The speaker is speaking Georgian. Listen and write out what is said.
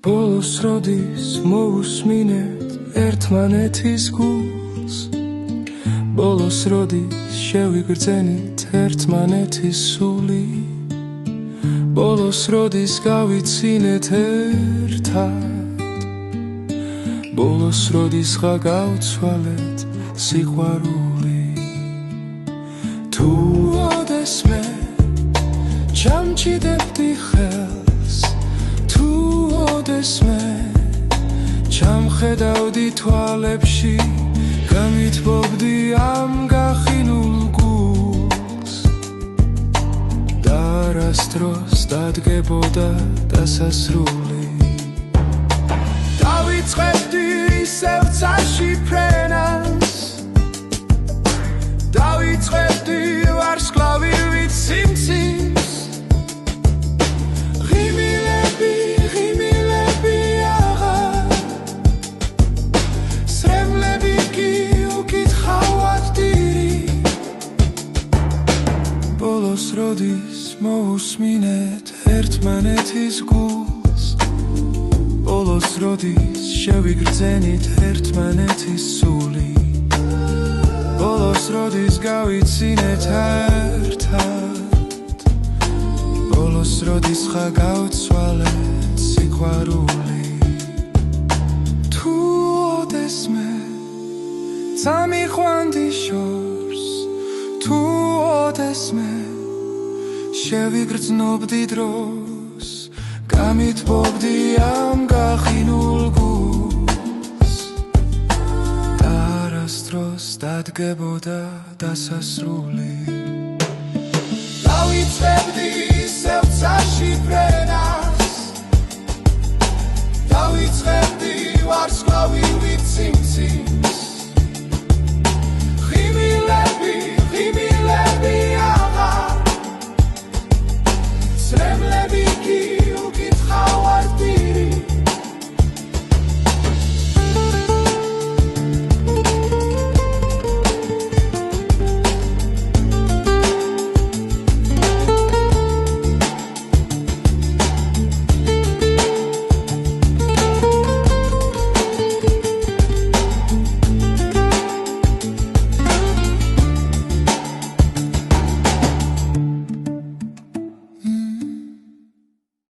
ბოლოს როდის მოусმინეთ ერთმანეთის გულს ბოლოს როდის შევიგრძენით ერთმანეთის სული ბოლოს როდის გავიცინეთ ერთად ბოლოს როდის გავცვალეთ სიყვარული თუ ოდესმე ჩამჩიდებდი ხელს თუ ოდესმე ჩამხედავდი თვალებში გამითბობდი ამ გახინულ გულს და არასდროს დადგებოდა დასასრული დავიწყებდი ისევ ცაში ფრენას დავიწყებდი ვარსკვლავი ვიციმცის ღიმილები აღარ სრემლები კი უკითხავად დირი ბოლოს როდის მოусმინეთ ერთმანეთის გულს ბოლოს როდის შევიგრძენით ერთმანეთის სული ბოლოს როდის გავიცინეთ ერთად ბოლოს როდის გავცვალეთ სიყვარული თუ ოდესმე წამიყვანდი შორს თუ ოდესმე შევიგრძნობდი დროს გამითბობდი ამ გახინულ გულს და არასდროს დადგებოდა დასასრული დავიწყებდი ისევ ცაში ფრენას დავიწყებდი ვარსკვლავი ვიციმცის